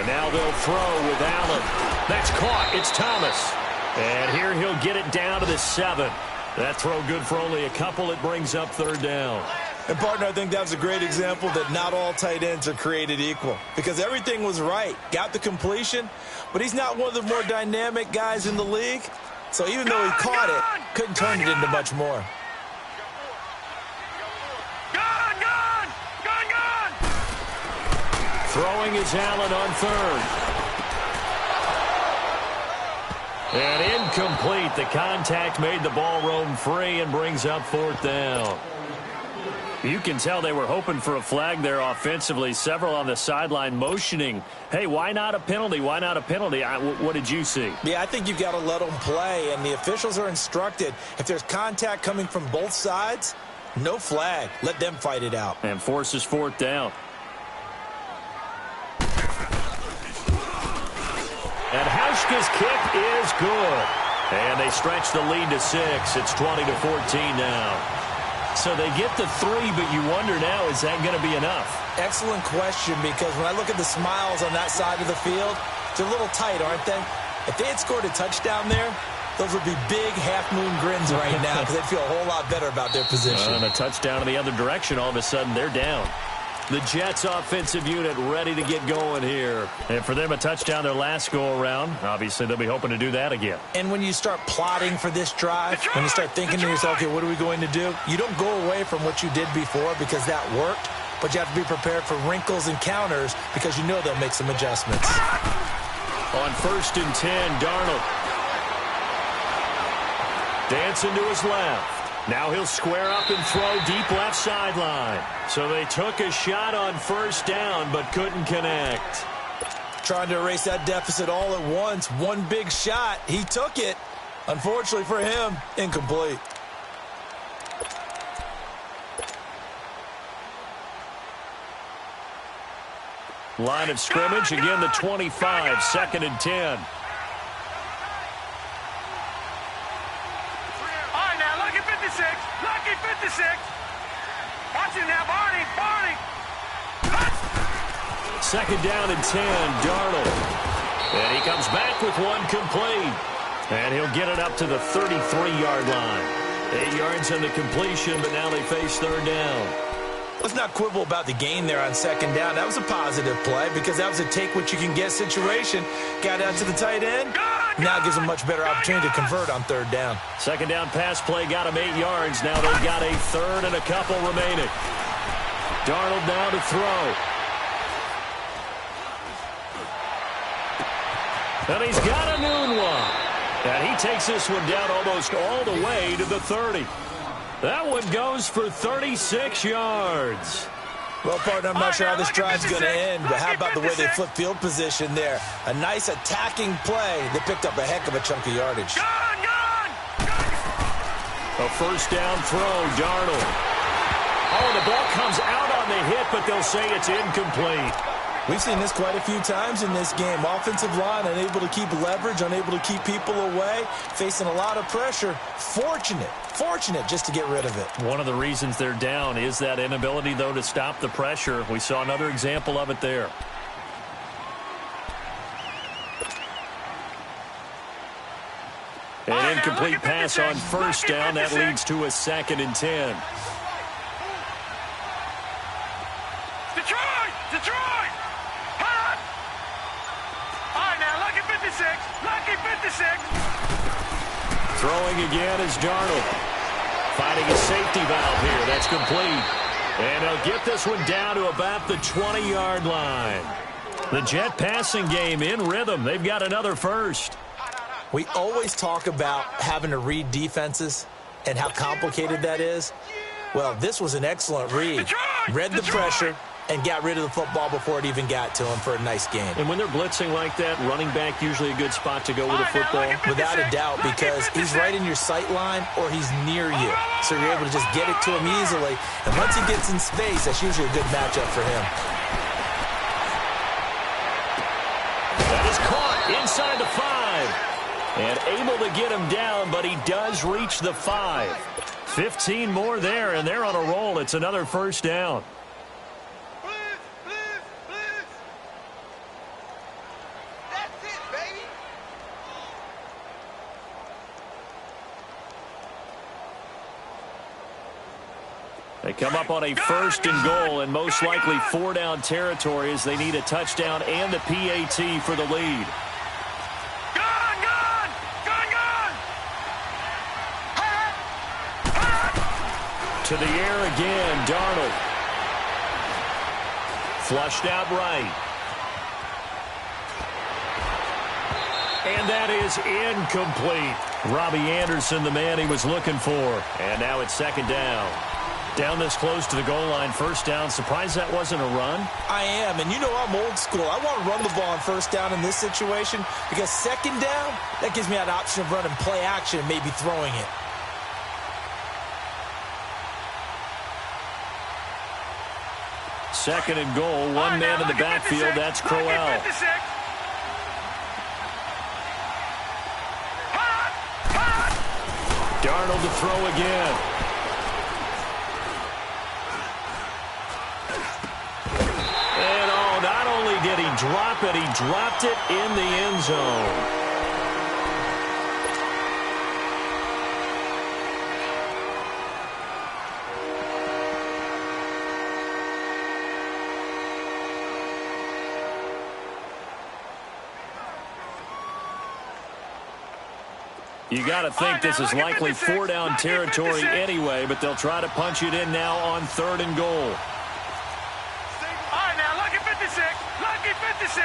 Speaker 4: And now they'll throw with Allen. That's caught. It's Thomas. And here he'll get it down to the 7. That throw good for only a couple. It brings up 3rd down.
Speaker 5: And, partner, I think that was a great example that not all tight ends are created equal because everything was right. Got the completion, but he's not one of the more dynamic guys in the league. So even though he caught it, couldn't turn it into much more.
Speaker 4: Throwing is Allen on 3rd. And incomplete. The contact made the ball roam free and brings up 4th down. You can tell they were hoping for a flag there offensively. Several on the sideline motioning, hey, why not a penalty? Why not a penalty? What did you see?
Speaker 5: Yeah, I think you've got to let them play, and the officials are instructed. If there's contact coming from both sides, no flag. Let them fight it out.
Speaker 4: And forces 4th down. And Hauschka's kick is good. And they stretch the lead to 6. It's 20-14 now. So they get the 3, but you wonder now, is that going to be enough?
Speaker 5: Excellent question, because when I look at the smiles on that side of the field, they're a little tight, aren't they? If they had scored a touchdown there, those would be big half-moon grins right now because they'd feel a whole lot better about their position.
Speaker 4: And a touchdown in the other direction, all of a sudden they're down. The Jets offensive unit ready to get going here. And for them, a touchdown their last go-around. Obviously, they'll be hoping to do that again.
Speaker 5: And when you start plotting for this drive, when you start thinking to yourself, okay, what are we going to do? You don't go away from what you did before because that worked, but you have to be prepared for wrinkles and counters because you know they'll make some adjustments.
Speaker 4: On 1st and 10, Darnold. Dancing to his left. Now he'll square up and throw deep left sideline. So they took a shot on 1st down but couldn't connect.
Speaker 5: Trying to erase that deficit all at once. One big shot. He took it. Unfortunately for him, incomplete.
Speaker 4: Line of scrimmage, again the 25, 2nd and 10.
Speaker 2: Lucky 56. Watch it now, Barney.
Speaker 4: 2nd down and 10, Darnold. And he comes back with one complete. And he'll get it up to the 33-yard line. 8 yards on the completion, but now they face 3rd down.
Speaker 5: Let's not quibble about the gain there on 2nd down. That was a positive play because that was a take-what-you-can-get situation. Got out to the tight end. Now it gives them a much better opportunity to convert on 3rd down.
Speaker 4: 2nd down pass play got him 8 yards. Now they've got a 3rd and a couple remaining. Darnold now to throw. And he's got a noon one. And he takes this one down almost all the way to the 30. That one goes for 36 yards.
Speaker 5: Well, partner, I'm not sure how this drive's going to end, but how about the way they flip field position there? A nice attacking play that picked up a heck of a chunk of yardage.
Speaker 4: A 1st down throw, Darnold. Oh, the ball comes out on the hit, but they'll say it's incomplete.
Speaker 5: We've seen this quite a few times in this game. Offensive line unable to keep leverage, unable to keep people away, facing a lot of pressure. Fortunate just to get rid of it.
Speaker 4: One of the reasons they're down is that inability, though, to stop the pressure. We saw another example of it there. An incomplete pass on 1st down. That leads to a 2nd and 10.
Speaker 2: Detroit! Hot! All right, now, lucky 56.
Speaker 4: Throwing again is Darnold. Finding a safety valve here. That's complete. And they'll get this one down to about the 20-yard line. The Jet passing game in rhythm. They've got another 1st.
Speaker 5: We always talk about having to read defenses and how complicated that is. Well, this was an excellent read. Read the pressure and got rid of the football before it even got to him for a nice game.
Speaker 4: And when they're blitzing like that, running back usually a good spot to go with a football.
Speaker 5: Without a doubt, because he's right in your sight line or he's near you. So you're able to just get it to him easily. And once he gets in space, that's usually a good matchup for him.
Speaker 4: That is caught inside the 5. And able to get him down, but he does reach the 5. 15 more there, and they're on a roll. It's another 1st down. They come up on a 1st and goal and most likely 4-down territory as they need a touchdown and a PAT for the lead. To the air again, Darnold. Flushed out right. And that is incomplete. Robbie Anderson, the man he was looking for. And now it's 2nd down. Down this close to the goal line, 1st down. Surprised that wasn't a run?
Speaker 5: I am, and you know I'm old school. I want to run the ball on 1st down in this situation because 2nd down, that gives me an option of running play action and maybe throwing it.
Speaker 4: Second and goal, one man in the backfield. That's Crowell. Darnold to throw again. And not only did he drop it, he dropped it in the end zone. You got to think this is likely 4-down territory anyway, but they'll try to punch it in now on 3rd and goal.
Speaker 2: All right, now, lucky 56. Lucky 56.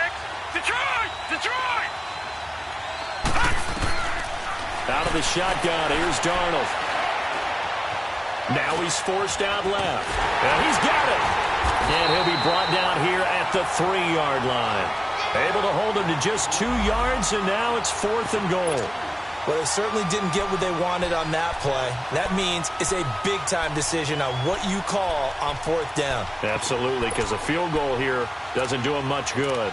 Speaker 2: Detroit! Detroit!
Speaker 4: Out of the shotgun, here's Darnold. Now he's forced out left. And he's got it. And he'll be brought down here at the 3-yard line. Able to hold him to just 2 yards, and now it's 4th and goal.
Speaker 5: Well, they certainly didn't get what they wanted on that play. That means it's a big-time decision on what you call on 4th down.
Speaker 4: Absolutely, because a field goal here doesn't do him much good.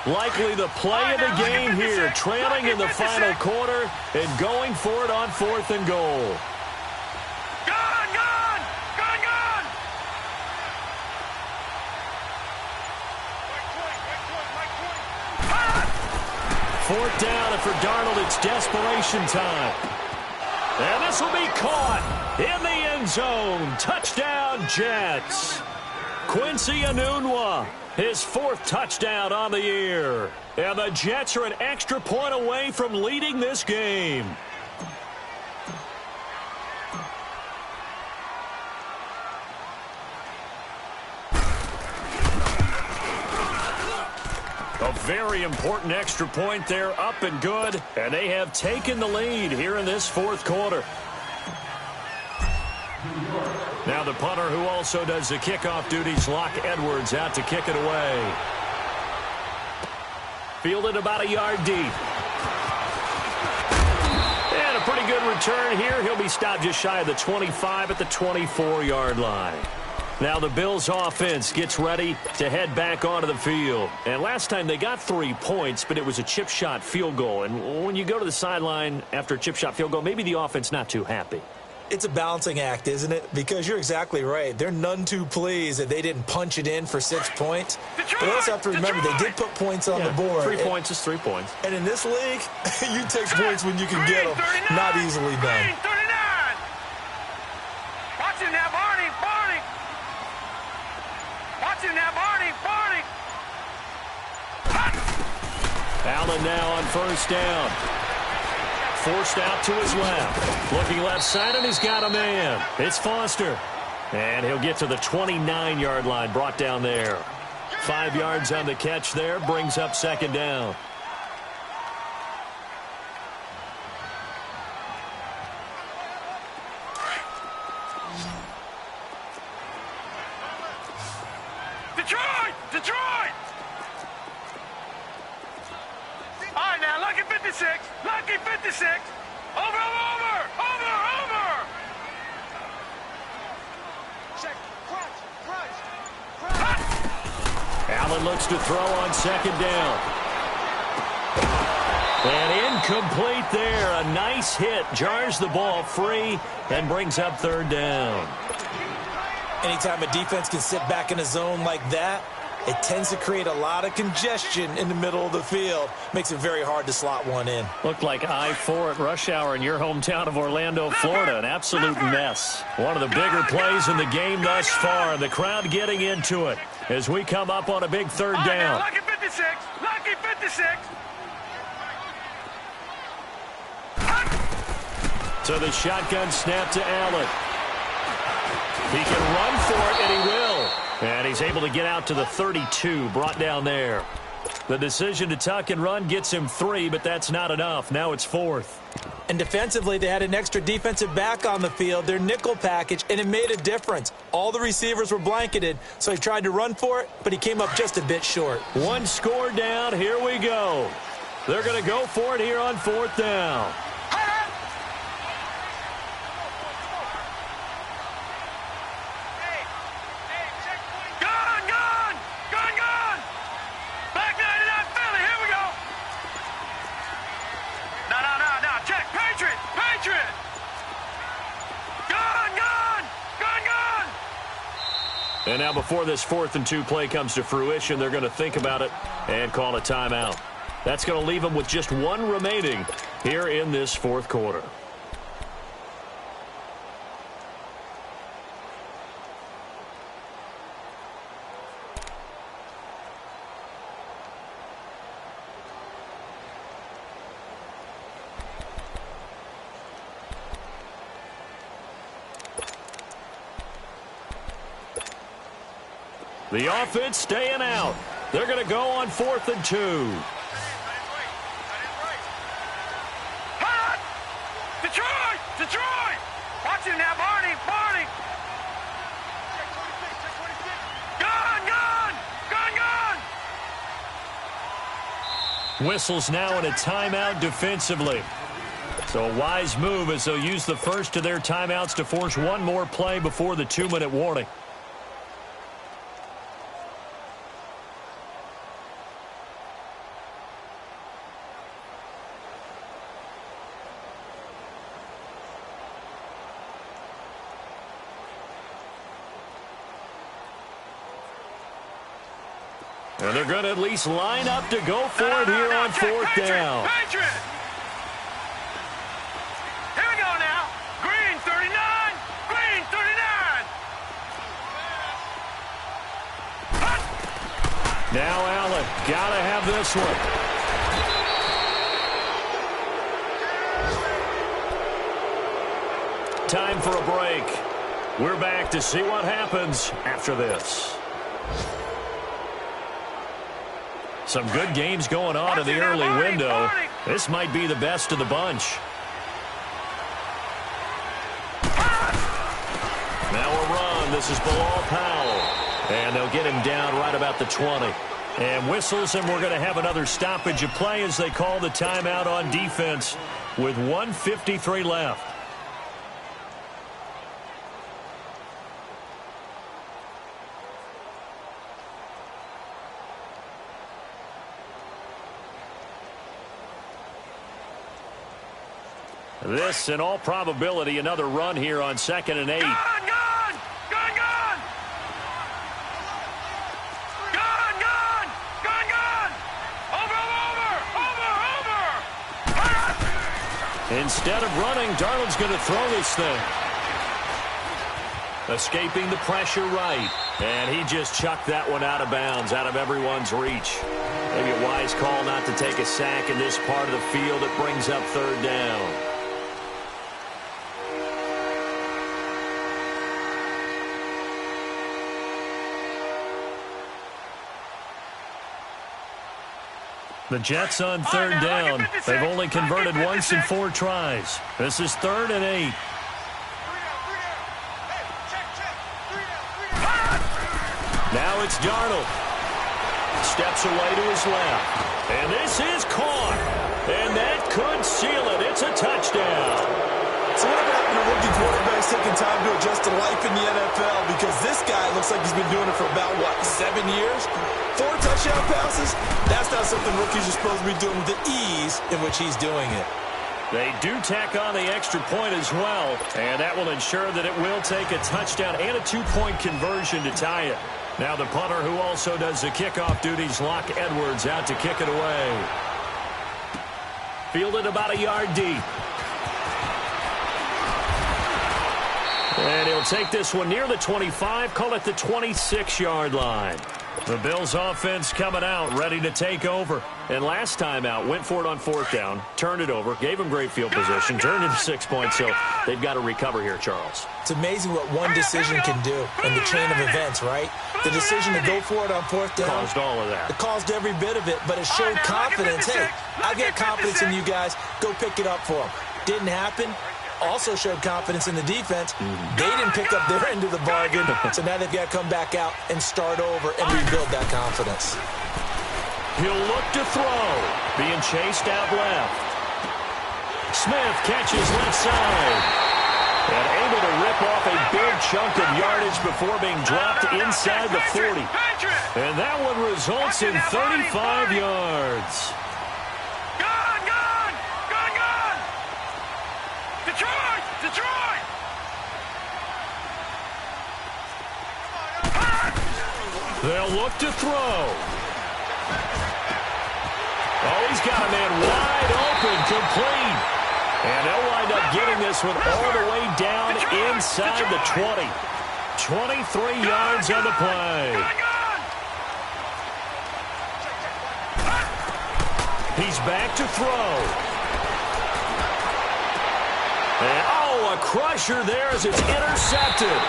Speaker 4: Likely the play of the game here, trailing in the final quarter and going for it on 4th and goal. Fourth down, and for Darnold, it's desperation time. And this will be caught in the end zone. Touchdown, Jets. Quincy Enunwa, his 4th touchdown on the year. And the Jets are an extra point away from leading this game. A very important extra point there, up and good. And they have taken the lead here in this 4th quarter. Now the punter who also does the kickoff duties, Locke Edwards, out to kick it away. Fielded about a yard deep. And a pretty good return here. He'll be stopped just shy of the 25 at the 24-yard line. Now the Bills offense gets ready to head back onto the field. And last time they got 3 points, but it was a chip shot field goal. And when you go to the sideline after a chip shot field goal, maybe the offense not too happy.
Speaker 5: It's a balancing act, isn't it? Because you're exactly right. They're none too pleased that they didn't punch it in for 6 points. But you also have to remember they did put points on the board.
Speaker 4: 3 points is 3 points.
Speaker 5: And in this league, you take points when you can get them. Not easily done.
Speaker 2: 39. Watching that, Barney. Watching that, Barney.
Speaker 4: Allen now on 1st down. Forced out to his left. Looking left side, and he's got a man. It's Foster. And he'll get to the 29-yard line, brought down there. 5 yards on the catch there, brings up 2nd down.
Speaker 2: Detroit! All right, now, lucky 56. Lucky 56. Over. Check. Crunch.
Speaker 4: Allen looks to throw on 2nd down. And incomplete there. A nice hit. Jars the ball free and brings up 3rd down.
Speaker 5: Anytime a defense can sit back in a zone like that, It tends to create a lot of congestion in the middle of the field. Makes it very hard to slot one in.
Speaker 4: Looked like I-4 at rush hour in your hometown of Orlando, Florida. An absolute mess. One of the bigger plays in the game thus far. And the crowd getting into it as we come up on a big third down.
Speaker 2: Lucky 56. Lucky 56.
Speaker 4: So the shotgun snap to Allen. He can run for it, and he will. And he's able to get out to the 32, brought down there. The decision to tuck and run gets him 3, but that's not enough. Now it's 4th.
Speaker 5: And defensively, they had an extra defensive back on the field, their nickel package, and it made a difference. All the receivers were blanketed, so he tried to run for it, but he came up just a bit short.
Speaker 4: One score down. Here we go. They're going to go for it here on 4th down. And now before this 4th and 2 play comes to fruition, they're going to think about it and call a timeout. That's going to leave them with just 1 remaining here in this 4th quarter. The offense staying out. They're going to go on 4th and 2.
Speaker 2: Hot! Detroit! Detroit! Watch him now, Barney! Barney! Gun! Gun! Gun! Gun!
Speaker 4: Whistles now in a timeout defensively. So a wise move as they'll use the first of their timeouts to force one more play before the 2-minute warning. And they're going to at least line up to go for it here on 4th down.
Speaker 2: Patriot! Here we go now. Green 39. Green 39. Hot.
Speaker 4: Now Allen. Got to have this one. Time for a break. We're back to see what happens after this. Some good games going on in the early window. This might be the best of the bunch. Now a run. This is Bilal Powell. And they'll get him down right about the 20. And whistles, and we're going to have another stoppage of play as they call the timeout on defense with 1:53 left. This, in all probability, another run here on 2nd and 8.
Speaker 2: Gun! Gun! Gun! Gun! Gun! Gun! Gun! Gun! Over! Over!
Speaker 4: Instead of running, Darnold's going to throw this thing. Escaping the pressure right. And he just chucked that one out of bounds, out of everyone's reach. Maybe a wise call not to take a sack in this part of the field. It brings up 3rd down. The Jets on 3rd down. They've only converted once in 4 tries. This is 3rd and 8. Now it's Darnold. Steps away to his left. And this is caught. And that could seal it. It's a touchdown.
Speaker 5: So whatever happened to rookie quarterbacks taking time to adjust to life in the NFL? Because this guy looks like he's been doing it for about, 7 years? 4 touchdown passes? That's not something rookies are supposed to be doing with the ease in which he's doing it.
Speaker 4: They do tack on the extra point as well, and that will ensure that it will take a touchdown and a 2-point conversion to tie it. Now the punter who also does the kickoff duties, Locke Edwards, out to kick it away. Fielded about a yard deep. And he'll take this one near the 25, call it the 26-yard line. The Bills offense coming out, ready to take over. And last time out, went for it on fourth down, turned it over, gave them great field position, turned into 6 points, so they've got to recover here, Charles.
Speaker 5: It's amazing what one decision can do in the chain of events, right? The decision to go for it on fourth down.
Speaker 4: Caused all of that.
Speaker 5: It caused every bit of it, but it showed confidence. Hey, I got confidence in you guys. Go pick it up for them. Didn't happen. Also showed confidence in the defense. They didn't pick up their end of the bargain, so now they've got to come back out and start over and rebuild that confidence.
Speaker 4: He'll look to throw. Being chased out left. Smith catches left side. And able to rip off a big chunk of yardage before being dropped inside the 40. And that one results in 35 yards.
Speaker 2: Detroit!
Speaker 4: They'll look to throw. Oh, he's got a man wide open, complete. And they'll wind up getting this one all the way down inside the 20. 23 yards on the play. He's back to throw. And, oh, a crusher there as it's intercepted.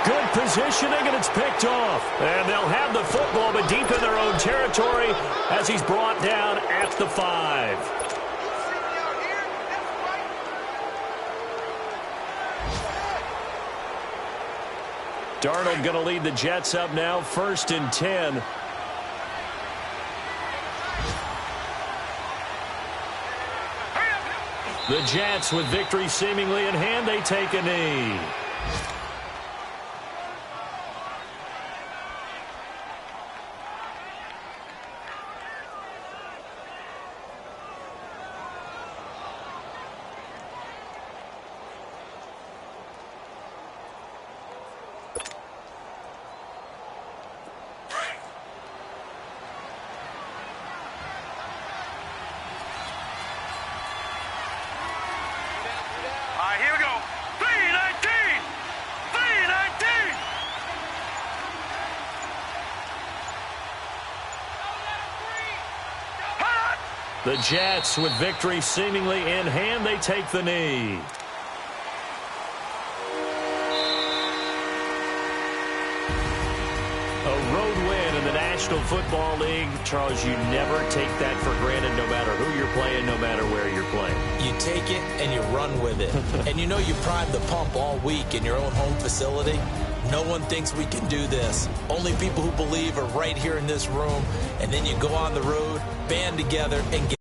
Speaker 4: Good positioning, and it's picked off. And they'll have the football, but deep in their own territory as he's brought down at the 5. Darnold going to lead the Jets up now, 1st and 10. The Jets with victory seemingly in hand, they take a knee.
Speaker 2: Here we go. 319! 319!
Speaker 4: The Jets with victory seemingly in hand, they take the knee. A road win in the National Football League. Charles, you never take that for granted no matter who you're playing, no matter where you're playing.
Speaker 5: You take it and you run with it. And you know you primed the pump all week in your own home facility. No one thinks we can do this. Only people who believe are right here in this room. And then you go on the road, band together, and get.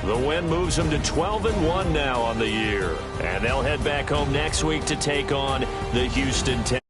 Speaker 4: The win moves them to 12-1 now on the year. And they'll head back home next week to take on the Houston Texans.